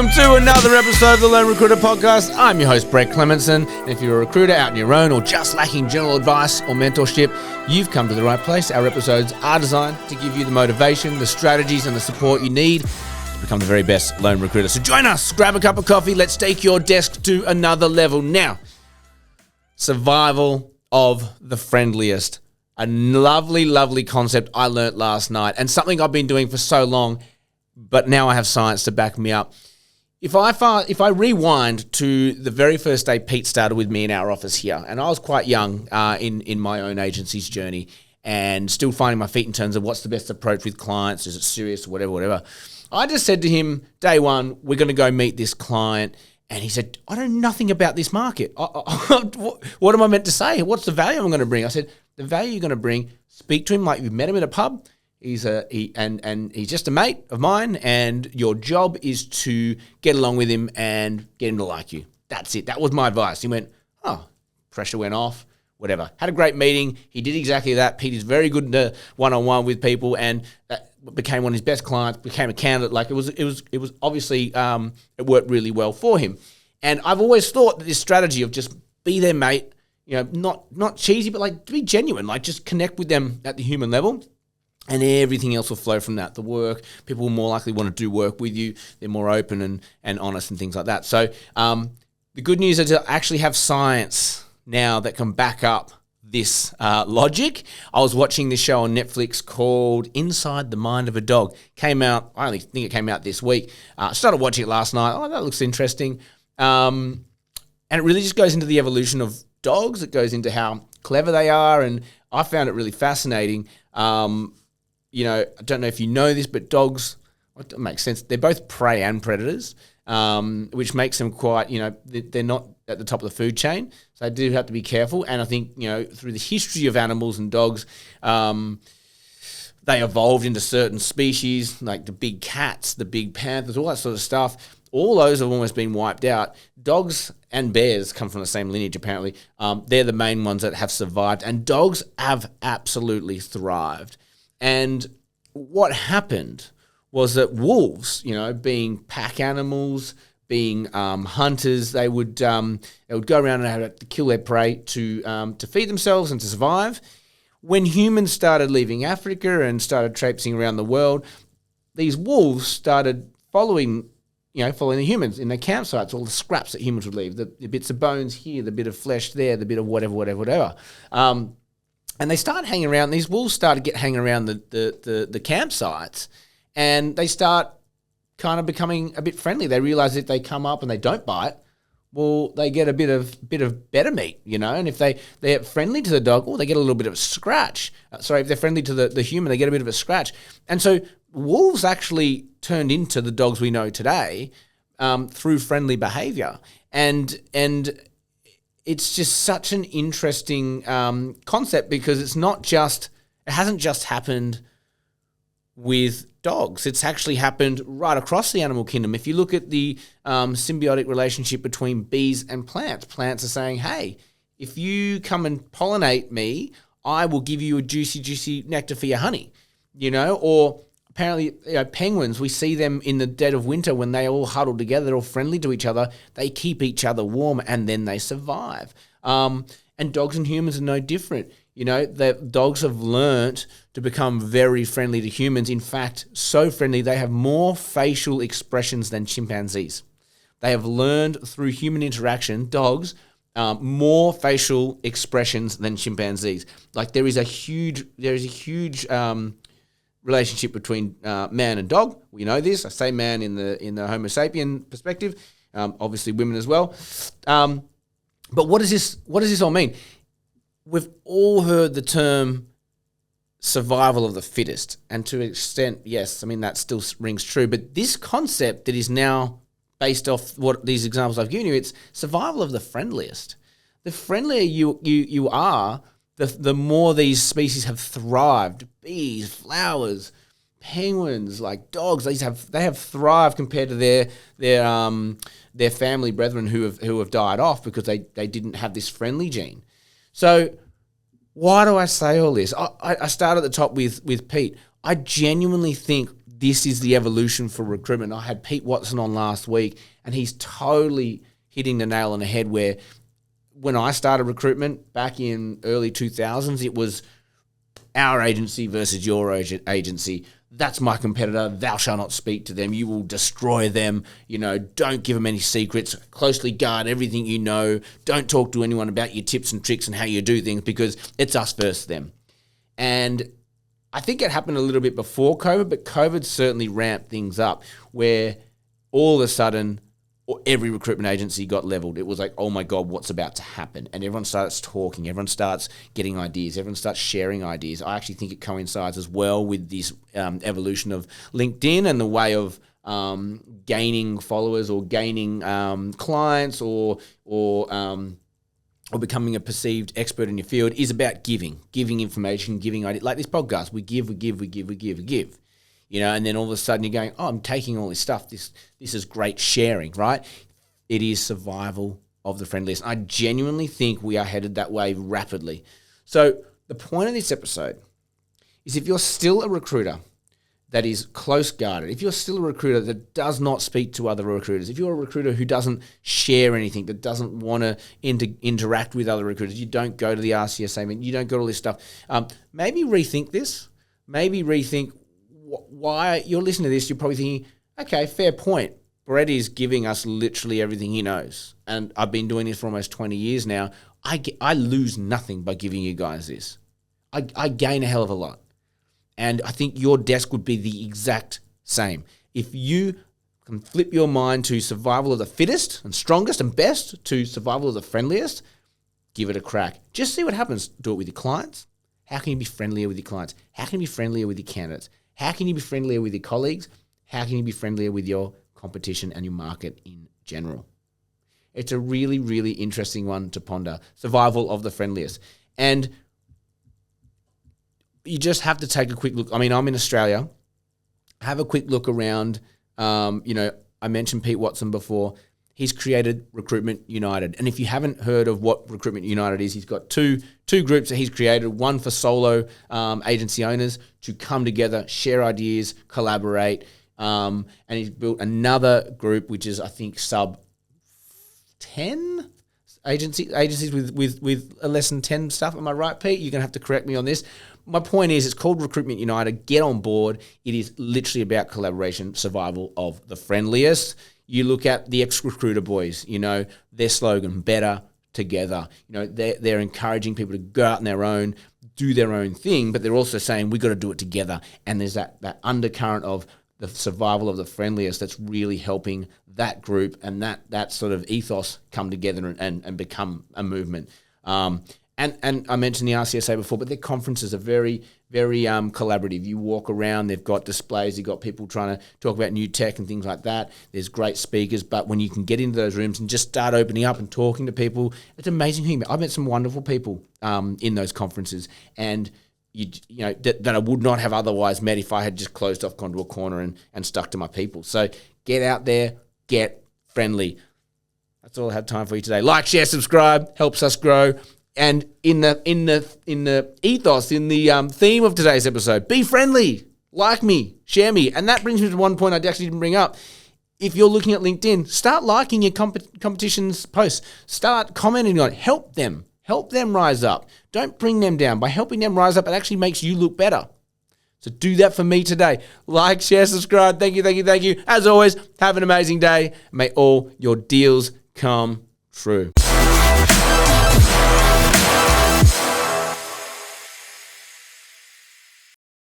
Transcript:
Welcome to another episode of the Lone Recruiter Podcast. I'm your host, Brett Clemenson. And if you're a recruiter out on your own or just lacking general advice or mentorship, you've come to the right place. Our episodes are designed to give you the motivation, the strategies, and the support you need to become the very best lone recruiter. So join us, grab a cup of coffee, let's take your desk to another level. Now, survival of the friendliest. A lovely, lovely concept I learnt last night and something I've been doing for so long, but now I have science to back me up. If I rewind to the very first day Pete started with me in our office here, and I was quite young in my own agency's journey and still finding my feet in terms of what's the best approach with clients, is it serious or whatever. I just said to him, day one, we're going to go meet this client. And he said, I know nothing about this market. What am I meant to say? What's the value I'm going to bring? I said, the value you're going to bring, speak to him like you've met him at a pub. He's just a mate of mine, and your job is to get along with him and get him to like you. That's it. That was my advice. He went, oh, pressure went off, whatever. Had a great meeting. He did exactly that. Pete is very good in one-on-one with people, and that became one of his best clients, became a candidate. Like it was obviously, it worked really well for him. And I've always thought that this strategy of just be their mate, not cheesy, but like be genuine, like just connect with them at the human level. And everything else will flow from that. The work, people will more likely want to do work with you. They're more open and honest and things like that. So the good news is to actually have science now that can back up this logic. I was watching this show on Netflix called Inside the Mind of a Dog. Came out, I only think it came out this week. Started watching it last night. Oh, that looks interesting. And it really just goes into the evolution of dogs. It goes into how clever they are. And I found it really fascinating. I don't know if you know this, but dogs, it makes sense. They're both prey and predators, which makes them quite, they're not at the top of the food chain. So they do have to be careful. And I think, through the history of animals and dogs, they evolved into certain species, like the big cats, the big panthers, all that sort of stuff. All those have almost been wiped out. Dogs and bears come from the same lineage, apparently. They're the main ones that have survived. And dogs have absolutely thrived. And what happened was that wolves, being pack animals, being hunters, they would go around and have to kill their prey to feed themselves and to survive. When humans started leaving Africa and started traipsing around the world, these wolves started following the humans in their campsites, all the scraps that humans would leave, the bits of bones here, the bit of flesh there, the bit of whatever. And they started hanging around. These wolves started hanging around the campsites, and they start kind of becoming a bit friendly. They realize if they come up and they don't bite, well, they get a bit of better meat, And if they're friendly to the dog, they get a little bit of a scratch. If they're friendly to the human, they get a bit of a scratch. And so wolves actually turned into the dogs we know today through friendly behavior, and it's just such an interesting concept because it hasn't just happened with dogs. It's actually happened right across the animal kingdom. If you look at the symbiotic relationship between bees and plants, plants are saying, hey, if you come and pollinate me, I will give you a juicy, juicy nectar for your honey, or apparently, penguins, we see them in the dead of winter when they all huddle together, they're all friendly to each other. They keep each other warm and then they survive. And dogs and humans are no different. The dogs have learnt to become very friendly to humans. In fact, so friendly, they have more facial expressions than chimpanzees. They have learned through human interaction, dogs, more facial expressions than chimpanzees. Like there is a huge relationship between man and dog. We know this. I say man in the Homo sapien perspective. Obviously, women as well. But what does this all mean? We've all heard the term survival of the fittest, and to an extent, yes, that still rings true. But this concept that is now based off what these examples I've given you, it's survival of the friendliest. The friendlier you are, the more these species have thrived. Bees, flowers, penguins, like dogs, they have thrived compared to their family brethren who have died off because they didn't have this friendly gene. So why do I say all this? I start at the top with Pete. I genuinely think this is the evolution for recruitment. I had Pete Watson on last week, and he's totally hitting the nail on the head where when I started recruitment back in early 2000s, it was our agency versus your agency. That's my competitor. Thou shalt not speak to them. You will destroy them. Don't give them any secrets. Closely guard everything you know. Don't talk to anyone about your tips and tricks and how you do things because it's us versus them. And I think it happened a little bit before COVID, but COVID certainly ramped things up where all of a sudden every recruitment agency got leveled. It was like, oh my God, what's about to happen? And everyone starts talking. Everyone starts getting ideas. Everyone starts sharing ideas. I actually think it coincides as well with this evolution of LinkedIn and the way of gaining followers or gaining clients or becoming a perceived expert in your field is about giving information, giving ideas. Like this podcast, we give. And then all of a sudden you're going, oh, I'm taking all this stuff. This is great sharing, right? It is survival of the friendliest. I genuinely think we are headed that way rapidly. So the point of this episode is if you're still a recruiter that is close guarded, if you're still a recruiter that does not speak to other recruiters, if you're a recruiter who doesn't share anything, that doesn't want to interact with other recruiters, you don't go to the RCSA meeting, you don't go to all this stuff, maybe rethink this. Maybe rethink why you're listening to this. You're probably thinking, okay, fair point. Brett is giving us literally everything he knows. And I've been doing this for almost 20 years now. I lose nothing by giving you guys this. I gain a hell of a lot. And I think your desk would be the exact same. If you can flip your mind to survival of the fittest and strongest and best to survival of the friendliest, give it a crack. Just see what happens. Do it with your clients. How can you be friendlier with your clients? How can you be friendlier with your candidates? How can you be friendlier with your colleagues? How can you be friendlier with your competition and your market in general? It's a really, really interesting one to ponder. Survival of the friendliest. And you just have to take a quick look. I mean, I'm in Australia. Have a quick look around. I mentioned Pete Watson before. He's created Recruitment United. And if you haven't heard of what Recruitment United is, he's got two groups that he's created, one for solo agency owners to come together, share ideas, collaborate. And he's built another group, which is, I think, sub 10 agencies with less than 10 staff. Am I right, Pete? You're going to have to correct me on this. My point is, it's called Recruitment United. Get on board. It is literally about collaboration, survival of the friendliest. You look at the ex-recruiter boys, their slogan, better together. They're encouraging people to go out on their own, do their own thing, but they're also saying we've got to do it together. And there's that undercurrent of the survival of the friendliest that's really helping that group and that sort of ethos come together and become a movement. And I mentioned the RCSA before, but their conferences are very, very collaborative. You walk around, they've got displays, you've got people trying to talk about new tech and things like that. There's great speakers, but when you can get into those rooms and just start opening up and talking to people, it's an amazing thing. I've met some wonderful people in those conferences, and that I would not have otherwise met if I had just closed off, gone to a corner and stuck to my people. So get out there, get friendly. That's all I had time for you today. Like, share, subscribe, helps us grow. And in the ethos, in the theme of today's episode, be friendly, like me, share me. And that brings me to one point I actually didn't bring up. If you're looking at LinkedIn, start liking your competition's posts. Start commenting on it. Help them rise up. Don't bring them down. By helping them rise up, it actually makes you look better. So do that for me today. Like, share, subscribe. Thank you. As always, have an amazing day. May all your deals come true.